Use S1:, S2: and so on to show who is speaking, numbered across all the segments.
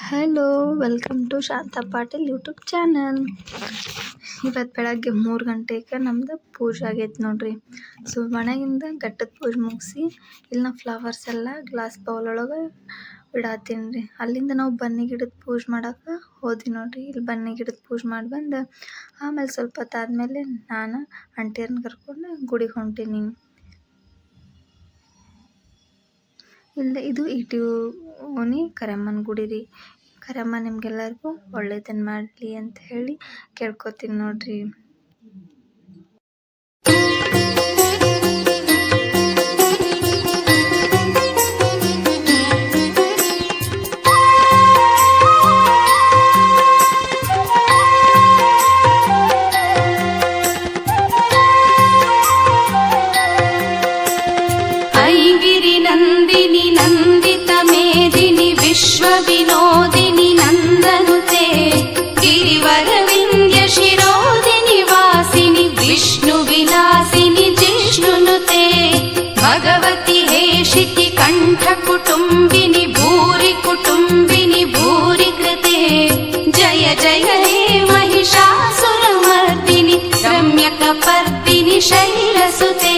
S1: Hello, welcome to Shanta Patil YouTube channel. ಇವತ್ತು ಬೆಳಗ್ಗೆ 3 ಗಂಟೆಗೆ ನಮ್ದು ಪೂಜೆ ಆಗೈತೆ ನೋಡ್ರಿ. ಸೊ ಮನೆಯಿಂದ ಘಟ್ಟದ ಪೂಜೆ ಮುಗಿಸಿ ಇಲ್ಲಿ ಫ್ಲವರ್ಸ್ ಎಲ್ಲ ಗ್ಲಾಸ್ ಬೌಲ್ ಒಳಗೆ ಇಡತ್ತೀನಿ ರೀ. ಅಲ್ಲಿಂದ ನಾವು ಬನ್ನಿ ಗಿಡದ ಪೂಜೆ ಮಾಡೋಕೆ ಹೋದ್ವಿ ನೋಡ್ರಿ. ಇಲ್ಲಿ ಬನ್ನಿ ಗಿಡದ ಪೂಜೆ ಮಾಡಿ ಬಂದು ಆಮೇಲೆ ಸ್ವಲ್ಪ ಹೊತ್ತಾದ್ಮೇಲೆ ನಾನು ಆಂಟಿಯರ್ನ ಕರ್ಕೊಂಡು ಗುಡಿಗೆ ಹೊಂಟೀನಿ. ಇದು ಇಟಿ ಓಣಿ ಕರಿಯಮ್ಮನ ಗುಡಿ ರೀ. ಕರಿಯಮ್ಮ ನಿಮ್ಗೆಲ್ಲರಿಗೂ ಒಳ್ಳೇದನ್ನು ಮಾಡಲಿ ಅಂತ ಹೇಳಿ ಕೇಳ್ಕೊತೀನಿ ನೋಡ್ರಿ.
S2: ನಂದಿನಿ ನಂದಿತ ಮೇದಿನಿ ವಿಶ್ವ ವಿನೋದಿನಿ ನಂದನುತೆ ಗಿರಿವರ ವಿಂಧ್ಯ ಶಿರೋದಿನಿ ವಾಸಿನಿ ವಿಷ್ಣು ವಿಲಾಸಿನಿ ಜಿಷ್ಣುನುತೆ ಭಗವತಿ ಹೇಷಿತಿ ಕಂಠ ಕುಟುಂಬಿನಿ ಭೂರಿ ಕುಟುಂಬಿನಿ ಭೂರಿ ಕೃತೆ ಜಯ ಜಯ ಹೇ ಮಹಿಷಾಸುರಮರ್ದಿನಿ ರಮ್ಯಕಪರ್ದಿನಿ ಶೈಲಸುತೆ.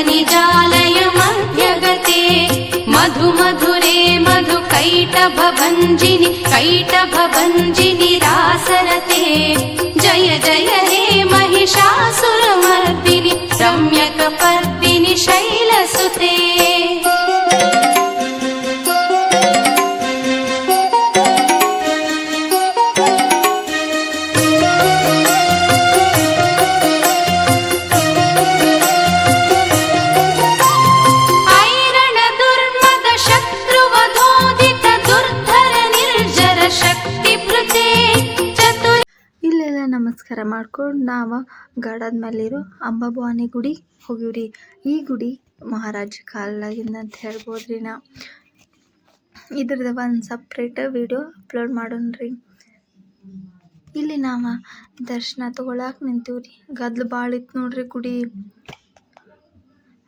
S2: निजालय मध्यगते मधु मधुरे मधु कैटभभञ्जिनि कैटभभञ्जिनि रासरते जय जय हे महिषासुरमर्दिनि रम्यकपर्दिनि शैलसुते.
S1: ನಮಸ್ಕಾರ ಮಾಡ್ಕೊಂಡು ನಾವು ಗಾಡದ ಮೇಲಿರೋ ಅಂಬಾಭವಾನಿ ಗುಡಿ ಹೋಗಿವ್ರಿ. ಈ ಗುಡಿ ಮಹಾರಾಜ ಕಾಲದಾಗಿಂದ ಅಂತ ಹೇಳ್ಬೋದ್ರಿ. ನಾ ಇದ್ರದ್ದು ಒಂದು ಸಪ್ರೇಟ್ ವಿಡಿಯೋ ಅಪ್ಲೋಡ್ ಮಾಡೋಣ್ರಿ. ಇಲ್ಲಿ ನಾವು ದರ್ಶನ ತಗೊಳಕ್ಕೆ ನಿಂತೀವ್ರಿ. ಗದ್ಲು ಭಾಳ ಇತ್ತು ನೋಡ್ರಿ ಗುಡಿ.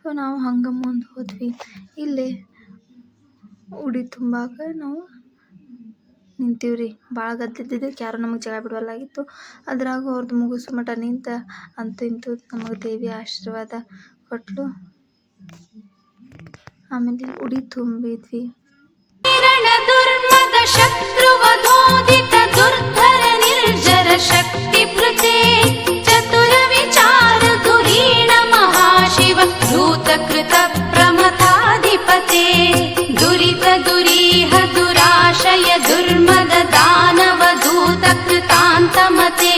S1: ಸೊ ನಾವು ಹಂಗೆ ಮುಂದೆ ಹೋದ್ವಿ. ಇಲ್ಲಿ ಉಡಿ ತುಂಬಾಕ ನಾವು ನಿಂತೀವ್ರಿ. ಭಾಳ ಗದ್ದಲಿದ್ದಕ್ಕೆ ಯಾರು ನಮಗೆ ಜಾಗ ಬಿಡವಲ್ಲಾಗಿತ್ತು. ಅದ್ರಾಗ ಅವ್ರದ್ದು ಮುಗಿಸೋ ಮಟ ನಿಂತ ಅಂತೂ ಇಂತೂ ನಮಗೆ ದೇವಿ ಆಶೀರ್ವಾದ ಕೊಟ್ಲು. ಆಮೇಲೆ ಉಡಿ ತುಂಬಿದ್ವಿ.
S2: ದುರ್ಮದ ಶತ್ರುವಧೋದಿತ ದುರ್ಧರ ನಿರ್ಜರ ಶಕ್ತಿ ಪ್ರತೆ ಚತುರ ವಿಚಾರ ಧುರೀಣ ಮಹಾಶಿವ ಧೂತ ಕೃತ ಪ್ರಮಥಾಧಿಪತೆ ದುರಿತ ದುರೀಹ ದುರಾಶಯ ದುರ್ಮದ ದಾನವ ದೂತ ಕೃತಾಂತಮತೆ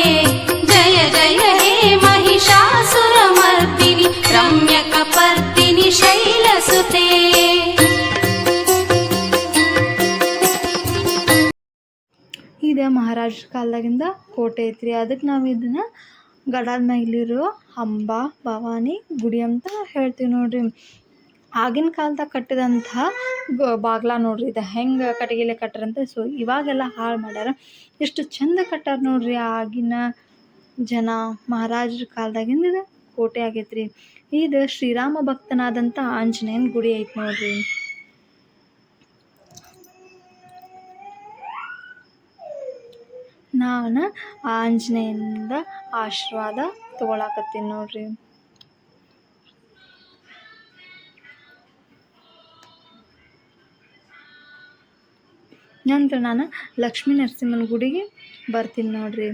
S2: ಜಯ ಜಯ ಹೇ ಮಹಿಷಾಸುರಮರ್ದಿನಿ ರಮ್ಯಕಪರ್ದಿನಿ ಶೈಲಸುತೆ.
S1: ಇದು ಮಹಾರಾಜ ಕಾಲದಾಗಿಂದ ಕೋಟೆ ಐತ್ರಿ. ಅದಕ್ಕೆ ನಾವು ಇದನ್ನ ಗಡಾದ ಮೇಲಿರೋ ಅಂಬಾ ಭವಾನಿ ಗುಡಿ ಅಂತ ಹೇಳ್ತೀವಿ ನೋಡ್ರಿ. ಆಗಿನ ಕಾಲದಾಗ ಕಟ್ಟಿದಂತಹ ಬಾಗ್ಲ ನೋಡ್ರಿ. ಇದು ಹೆಂಗೆ ಕಟ್ಟಿಗೆಲೆ ಕಟ್ಟಾರಂತೆ. ಸೊ ಇವಾಗೆಲ್ಲ ಹಾಳು ಮಾಡ್ಯಾರ. ಎಷ್ಟು ಚಂದ ಕಟ್ಟಾರ ನೋಡ್ರಿ ಆಗಿನ ಜನ. ಮಹಾರಾಜರ ಕಾಲದಾಗಿಂದ ಇದು ಕೋಟೆ ಆಗೈತ್ರಿ. ಇದು ಶ್ರೀರಾಮ ಭಕ್ತನಾದಂಥ ಆಂಜನೇಯನ ಗುಡಿ ಐತಿ ನೋಡ್ರಿ. ನಾನು ಆಂಜನೇಯನಿಂದ ಆಶೀರ್ವಾದ ತಗೊಳಕತ್ತೀನಿ ನೋಡ್ರಿ. ನಂತರ ನಾನು ಲಕ್ಷ್ಮೀ ನರಸಿಂಹನ ಗುಡಿಗೆ ಬರ್ತೀನಿ ನೋಡ್ರಿ.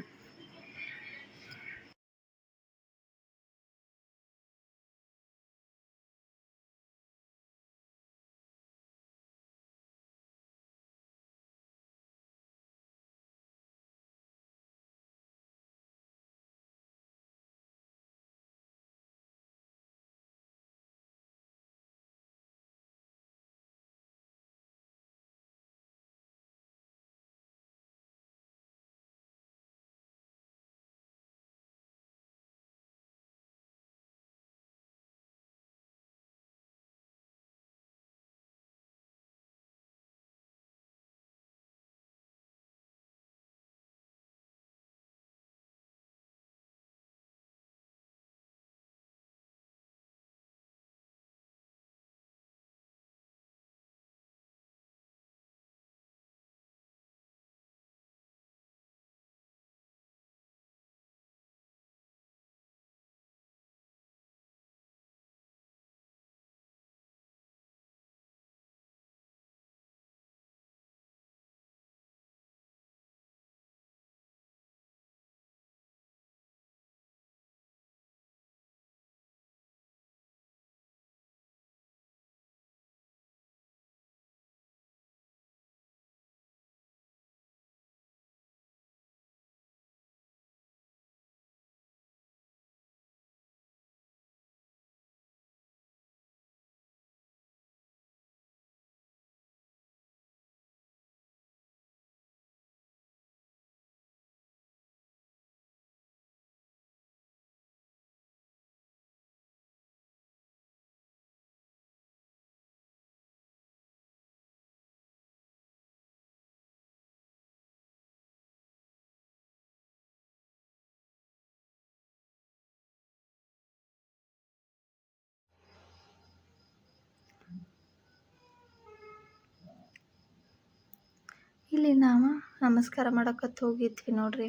S1: ಇಲ್ಲಿ ನಾವು ನಮಸ್ಕಾರ ಮಾಡಕತ್ತು ಹೋಗಿದ್ವಿ ನೋಡ್ರಿ.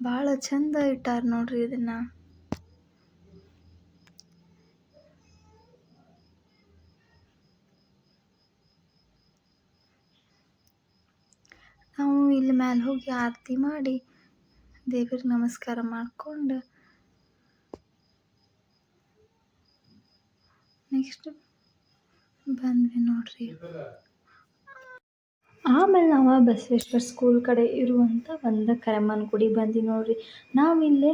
S1: ಭಾಳ ಚಂದ ಇಟ್ಟಾರ ನೋಡ್ರಿ ಇದನ್ನ. ನಾವು ಇಲ್ಲಿ ಮ್ಯಾಲೆ ಹೋಗಿ ಆರತಿ ಮಾಡಿ ದೇವ್ರಿಗೆ ನಮಸ್ಕಾರ ಮಾಡ್ಕೊಂಡು ನೆಕ್ಸ್ಟ್ ಬಂದ್ವಿ ನೋಡ್ರಿ. ಆಮೇಲೆ ನಾವು ಬಸವೇಶ್ವರ ಸ್ಕೂಲ್ ಕಡೆ ಇರುವಂಥ ಒಂದು ಕರೆಮ್ಮನ ಗುಡಿ ಬಂದ್ವಿ ನೋಡ್ರಿ. ನಾವಿಲ್ಲೇ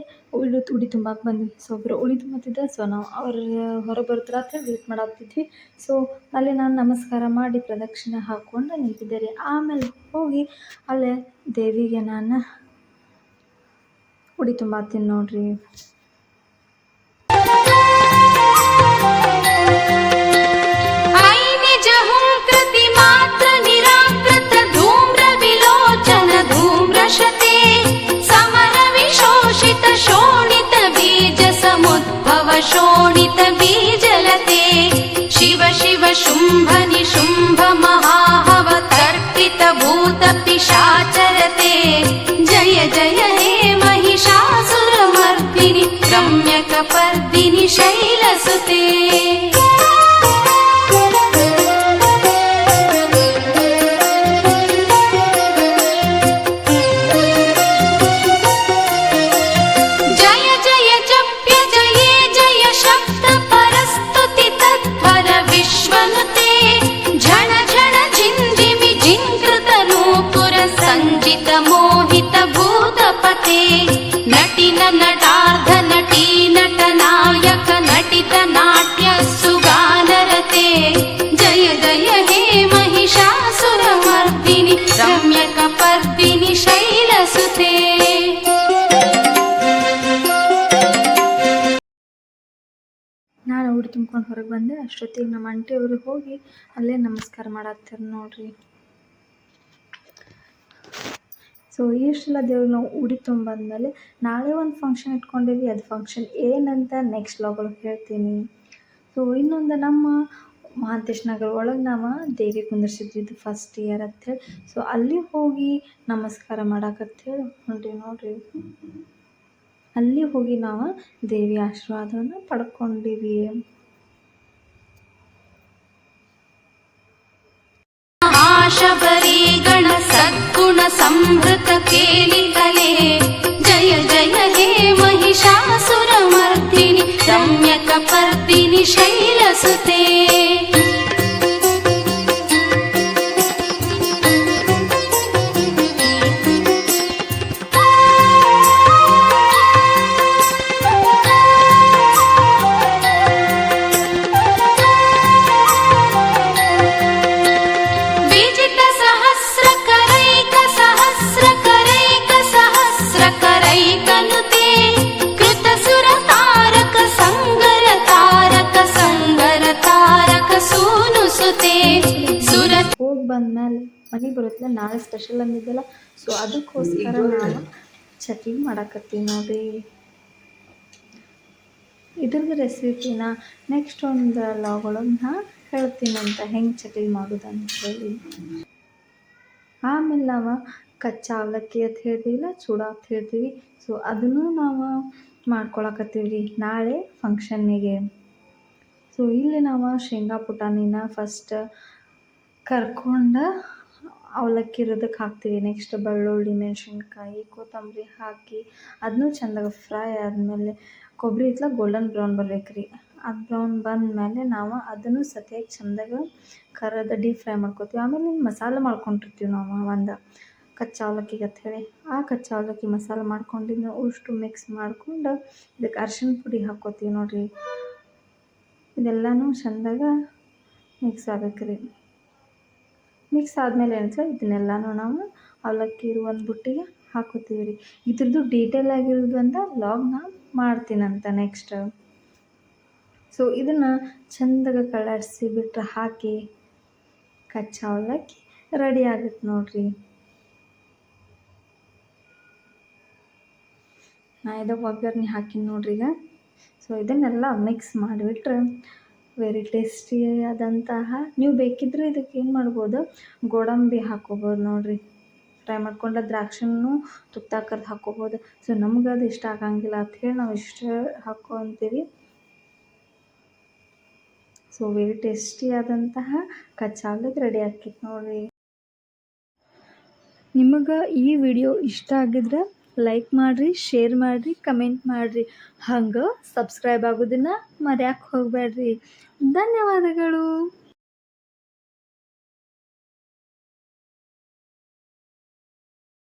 S1: ಉಡಿ ತುಂಬಕ್ಕೆ ಬಂದ್ವಿ. ಸೊ ಒಬ್ಬರು ಉಡಿ ತುಂಬತ್ತಿದ್ದ, ಸೊ ನಾವು ಅವ್ರ ಹೊರಗೆ ಬರ್ತಾರ ಅಂತ ಹೇಳಿ ವೇಟ್ ಮಾಡಾಕ್ತಿದ್ವಿ. ಸೊ ಅಲ್ಲಿ ನಾನು ನಮಸ್ಕಾರ ಮಾಡಿ ಪ್ರದಕ್ಷಿಣೆ ಹಾಕ್ಕೊಂಡು ನಿಂತಿದ್ದೆ ರೀ. ಆಮೇಲೆ ಹೋಗಿ ಅಲ್ಲೇ ದೇವಿಗೆ ನಾನು ಉಡಿ ತುಂಬಾತೀನಿ ನೋಡ್ರಿ.
S2: शोणित बीजलते शिव शिव शुम्भ निशुम्भ महाहवतर्पित भूत पिशाचरते जय जय हे महिषासुरमर्दिनि रम्यकपर्दिनि शैलसुते मोहित भूतपते नटिन नटार्ध नटी नटनायक नटित नाट्य सुगानरते जय जय हे महिषासुरमर्दिनि रम्यकपर्दिनि शैलसुते
S1: ನಾನು ಉಡಿ ತುಂಬ್ಕೊಂಡು ಹೊರಗೆ ಬಂದೆ. ಅಷ್ಟೊತ್ತಿಗೆ ನಮ್ಮ ಆಂಟಿಯವರು ಹೋಗಿ ಅಲ್ಲೇ ನಮಸ್ಕಾರ ಮಾಡಾಕ್ತಾರೆ ನೋಡ್ರಿ. ಸೊ ಇಷ್ಟೆಲ್ಲ ದೇವ್ರಿಗೆ ನಾವು ಉಡಿ ತುಂಬಂದಮೇಲೆ ನಾಳೆ ಒಂದು ಫಂಕ್ಷನ್ ಇಟ್ಕೊಂಡಿವಿ. ಅದು ಫಂಕ್ಷನ್ ಏನಂತ ನೆಕ್ಸ್ಟ್ ವ್ಲಾಗೊಳಗೆ ಹೇಳ್ತೀನಿ. ಸೊ ಇನ್ನೊಂದು ನಮ್ಮ ಮಹಾಂತೇಶ್ ನಗರ ಒಳಗೆ ನಾವು ದೇವಿ ಕುಂದರ್ಸಿದ್ವಿ, ಇದು ಫಸ್ಟ್ ಇಯರ್ ಅಂಥೇಳಿ. ಸೊ ಅಲ್ಲಿ ಹೋಗಿ ನಮಸ್ಕಾರ ಮಾಡಾಕಂತೇಳಿ ಹೊಂಟೀವಿ ನೋಡ್ರಿ. ಅಲ್ಲಿ ಹೋಗಿ ನಾವು ದೇವಿ ಆಶೀರ್ವಾದವನ್ನು ಪಡ್ಕೊಂಡಿವಿ.
S2: शबरी गण सद्गुण संभृत केलितले जय जय हे महिषासुरमर्दिनि रम्यकपर्दिनि शैलसुते
S1: ಹೋಗಿ ಬಂದಮೇಲೆ ಮನೆಗೆ ಬರುತ್ತಲ್ಲ ನಾಳೆ ಸ್ಪೆಷಲ್ ಅಂದಿದ್ದಲ್ಲ. ಸೊ ಅದಕ್ಕೋಸ್ಕರ ನಾನು ಚಟ್ನಿ ಮಾಡಾಕತ್ತೀನಿ ನೋಡ್ರಿ. ಇದ್ರದ್ದು ರೆಸಿಪಿನ ನೆಕ್ಸ್ಟ್ ಒಂದು ವ್ಲಾಗ್ ಒಳಗೆ ನಾ ಹೇಳ್ತೀನಿ ಅಂತ, ಹೆಂಗೆ ಚಟ್ನಿ ಮಾಡೋದು ಅಂತೇಳಿ. ಆಮೇಲೆ ನಾವು ಕಚ್ಚಾ ಅವಲಕ್ಕಿ ಅಂತ ಹೇಳ್ತೀವಿಲ್ಲ, ಚೂಡ ಅಂತ ಹೇಳ್ತೀವಿ. ಸೊ ಅದನ್ನು ನಾವು ಮಾಡ್ಕೊಳಕತ್ತೀವಿ ರೀ ನಾಳೆ ಫಂಕ್ಷನ್ನಿಗೆ. ಸೊ ಇಲ್ಲಿ ನಾವು ಶೇಂಗಾ ಪುಟಾಣಿನ ಫಸ್ಟ್ ಕರ್ಕೊಂಡು ಅವಲಕ್ಕಿ ಇರೋದಕ್ಕೆ ಹಾಕ್ತೀವಿ. ನೆಕ್ಸ್ಟ್ ಬೆಳ್ಳುಳ್ಳಿ, ಮೆಣಸಿನ್ಕಾಯಿ, ಕೊತ್ತಂಬರಿ ಹಾಕಿ ಅದನ್ನೂ ಚೆಂದಾಗಿ ಫ್ರೈ ಆದಮೇಲೆ ಕೊಬ್ಬರಿ ಇತ್ತಲ ಗೋಲ್ಡನ್ ಬ್ರೌನ್ ಬರ್ಬೇಕು ರೀ. ಅದು ಬ್ರೌನ್ ಬಂದಮೇಲೆ ನಾವು ಅದನ್ನು ಸತಿಯಾಗಿ ಚೆಂದಾಗಿ ಕರದ ಡೀಪ್ ಫ್ರೈ ಮಾಡ್ಕೊತೀವಿ. ಆಮೇಲೆ ಮಸಾಲೆ ಮಾಡ್ಕೊಂಡಿರ್ತೀವಿ ನಾವು ಒಂದು ಕಚ್ಚಾ ಅವಲಕ್ಕಿಗೆ ಅಂತ ಹೇಳಿ. ಆ ಕಚ್ಚಾ ಅವಲಕ್ಕಿ ಮಸಾಲೆ ಮಾಡ್ಕೊಂಡಿದ್ದು ಅಷ್ಟು ಮಿಕ್ಸ್ ಮಾಡ್ಕೊಂಡು ಇದಕ್ಕೆ ಅರ್ಶಿಣ ಪುಡಿ ಹಾಕ್ಕೋತೀವಿ ನೋಡಿರಿ. ಇದೆಲ್ಲನೂ ಚೆಂದಾಗ ಮಿಕ್ಸ್ ಆಗ್ಬೇಕು ರೀ. ಮಿಕ್ಸ್ ಆದಮೇಲೆ ಏನಂತ ಇದನ್ನೆಲ್ಲನೂ ನಾವು ಅವಲಕ್ಕಿ ಇರೋ ಒಂದು ಬುಟ್ಟಿಗೆ ಹಾಕೋತೀವಿ ರೀ. ಇದ್ರದ್ದು ಡೀಟೇಲ್ ಆಗಿರೋದು ಅಂತ ವ್ಲಾಗ್ನ ಮಾಡ್ತೀನಂತ ನೆಕ್ಸ್ಟ್. ಸೊ ಇದನ್ನು ಚೆಂದಾಗ ಕಲರ್ಸಿ ಬಿಟ್ಟರೆ ಹಾಕಿ ಕಚ್ಚಾ ಅವಲಕ್ಕಿ ರೆಡಿ ಆಗುತ್ತೆ ನೋಡಿರಿ. ನಾ ಇದು ಒಗ್ಗರಣೆ ಹಾಕಿನಿ ನೋಡ್ರಿ ಈಗ. ಸೊ ಇದನ್ನೆಲ್ಲ ಮಿಕ್ಸ್ ಮಾಡಿಬಿಟ್ರೆ ವೆರಿ ಟೇಸ್ಟಿಯಾದಂತಹ, ನೀವು ಬೇಕಿದ್ರೆ ಇದಕ್ಕೆ ಏನು ಮಾಡ್ಬೋದು, ಗೋಡಂಬಿ ಹಾಕ್ಕೋಬೋದು ನೋಡಿರಿ. ಫ್ರೈ ಮಾಡ್ಕೊಂಡ ದ್ರಾಕ್ಷಿನೂ ತುಪ್ಪ ಕರ್ದು ಹಾಕ್ಕೋಬೋದು. ಸೊ ನಮ್ಗೆ ಅದು ಇಷ್ಟ ಆಗಂಗಿಲ್ಲ ಅಂಥೇಳಿ ನಾವು ಇಷ್ಟು ಹಾಕ್ಕೊತೀವಿ. ಸೊ ವೆರಿ ಟೇಸ್ಟಿಯಾದಂತಹ ಕಚ್ಚಾ ಅವಲಕ್ಕಿ ರೆಡಿ ಆಕೈತೆ ನೋಡಿರಿ. ನಿಮಗೆ ಈ ವಿಡಿಯೋ ಇಷ್ಟ ಆಗಿದ್ರೆ ಲೈಕ್ ಮಾಡಿರಿ, ಶೇರ್ ಮಾಡಿರಿ, ಕಮೆಂಟ್ ಮಾಡಿರಿ. ಹಂಗೆ ಸಬ್ಸ್ಕ್ರೈಬ್ ಆಗೋದನ್ನು ಮರ್ಯಾಕೆ ಹೋಗಬೇಡ್ರಿ. ಧನ್ಯವಾದಗಳು.